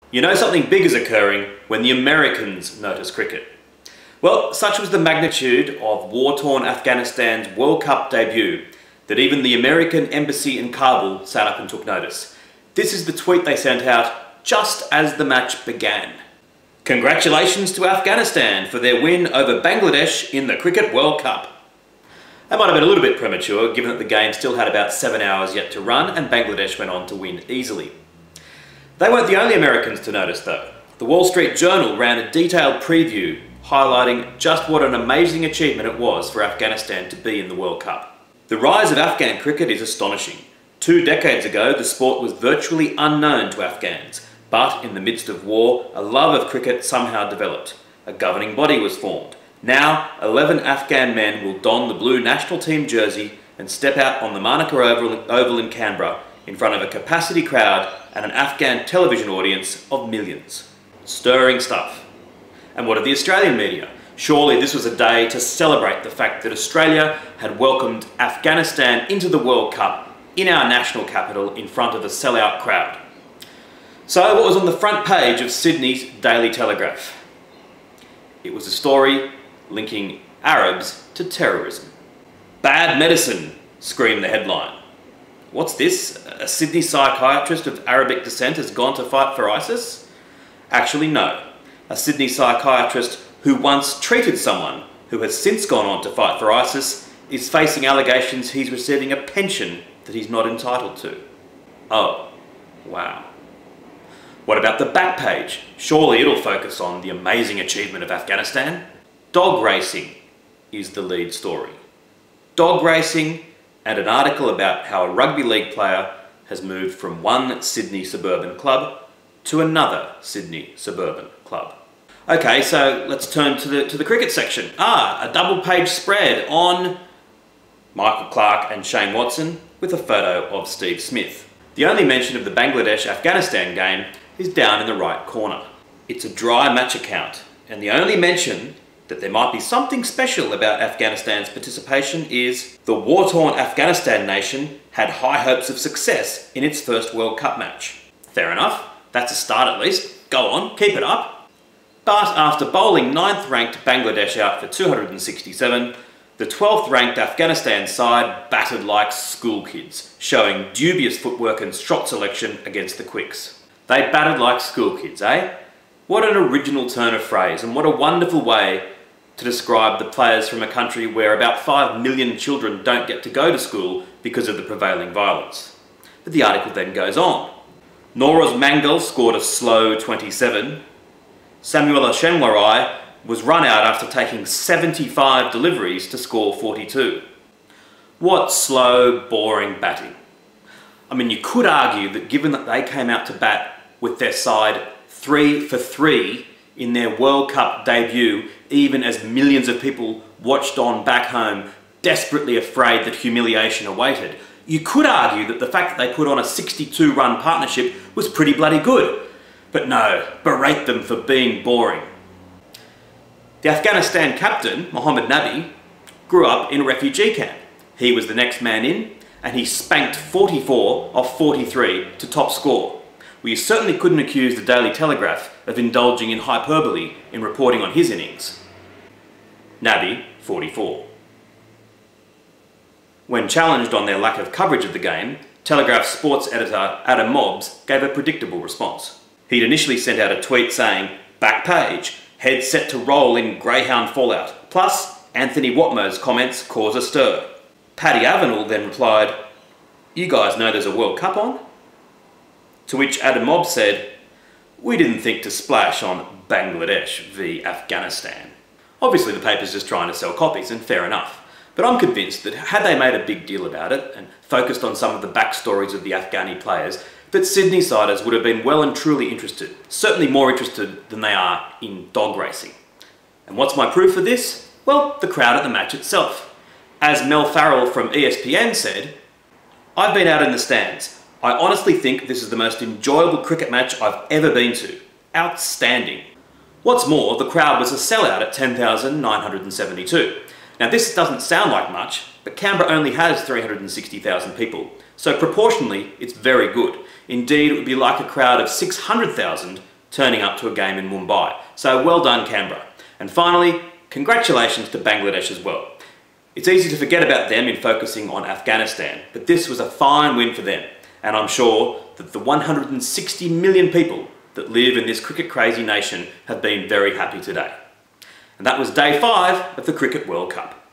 You know something big is occurring when the Americans notice cricket. Well, such was the magnitude of war-torn Afghanistan's World Cup debut that even the American embassy in Kabul sat up and took notice. This is the tweet they sent out just as the match began. Congratulations to Afghanistan for their win over Bangladesh in the Cricket World Cup. That might have been a little bit premature, given that the game still had about 7 hours yet to run and Bangladesh went on to win easily. They weren't the only Americans to notice though. The Wall Street Journal ran a detailed preview highlighting just what an amazing achievement it was for Afghanistan to be in the World Cup. The rise of Afghan cricket is astonishing. 2 decades ago, the sport was virtually unknown to Afghans, but in the midst of war, a love of cricket somehow developed. A governing body was formed. Now, 11 Afghan men will don the blue national team jersey and step out on the Manuka Oval in Canberra in front of a capacity crowd and an Afghan television audience of millions. Stirring stuff. And what of the Australian media? Surely this was a day to celebrate the fact that Australia had welcomed Afghanistan into the World Cup in our national capital in front of a sellout crowd. So what was on the front page of Sydney's Daily Telegraph? It was a story linking Arabs to terrorism. Bad medicine, screamed the headline. What's this? A Sydney psychiatrist of Arabic descent has gone to fight for ISIS? Actually, no. A Sydney psychiatrist who once treated someone who has since gone on to fight for ISIS is facing allegations he's receiving a pension that he's not entitled to. Oh, wow. What about the back page? Surely it'll focus on the amazing achievement of Afghanistan. Dog racing is the lead story. Dog racing and an article about how a rugby league player has moved from one Sydney suburban club to another Sydney suburban club. Okay, so let's turn to the cricket section. A double page spread on Michael Clarke and Shane Watson with a photo of Steve Smith. The only mention of the Bangladesh-Afghanistan game is down in the right corner. It's a dry match account, and the only mention that there might be something special about Afghanistan's participation is the war-torn Afghanistan nation had high hopes of success in its first World Cup match. Fair enough, that's a start at least. Go on, keep it up. But after bowling 9th ranked Bangladesh out for 267, the 12th ranked Afghanistan side battered like school kids, showing dubious footwork and shot selection against the quicks. They battered like school kids, eh? What an original turn of phrase, and what a wonderful way to describe the players from a country where about 5 million children don't get to go to school because of the prevailing violence. But the article then goes on. Noraz Mangal scored a slow 27. Samuel Shenwarai was run out after taking 75 deliveries to score 42. What slow, boring batting. I mean, you could argue that given that they came out to bat with their side 3 for 3 in their World Cup debut, even as millions of people watched on back home, desperately afraid that humiliation awaited, you could argue that the fact that they put on a 62-run partnership was pretty bloody good. But no, berate them for being boring. The Afghanistan captain, Mohammed Nabi, grew up in a refugee camp. He was the next man in, and he spanked 44 off 43 to top score. Well, you certainly couldn't accuse the Daily Telegraph of indulging in hyperbole in reporting on his innings. Nabi, 44. When challenged on their lack of coverage of the game, Telegraph sports editor Adam Mobbs gave a predictable response. He'd initially sent out a tweet saying, "Back page, head set to roll in Greyhound fallout. Plus, Anthony Watmo's comments cause a stir." Paddy Avenel then replied, "You guys know there's a World Cup on?" To which Adam Mobbs said, "We didn't think to splash on Bangladesh v Afghanistan." Obviously the paper's just trying to sell copies, and fair enough. But I'm convinced that had they made a big deal about it and focused on some of the backstories of the Afghani players, that Sydney-siders would have been well and truly interested, certainly more interested than they are in dog racing. And what's my proof for this? Well, the crowd at the match itself. As Mel Farrell from ESPN said, "I've been out in the stands. I honestly think this is the most enjoyable cricket match I've ever been to. Outstanding." What's more, the crowd was a sellout at 10,972. Now this doesn't sound like much, but Canberra only has 360,000 people, so proportionally it's very good. Indeed, it would be like a crowd of 600,000 turning up to a game in Mumbai. So well done, Canberra. And finally, congratulations to Bangladesh as well. It's easy to forget about them in focusing on Afghanistan, but this was a fine win for them, and I'm sure that the 160 million people that live in this cricket-crazy nation have been very happy today. And that was day 5 of the Cricket World Cup.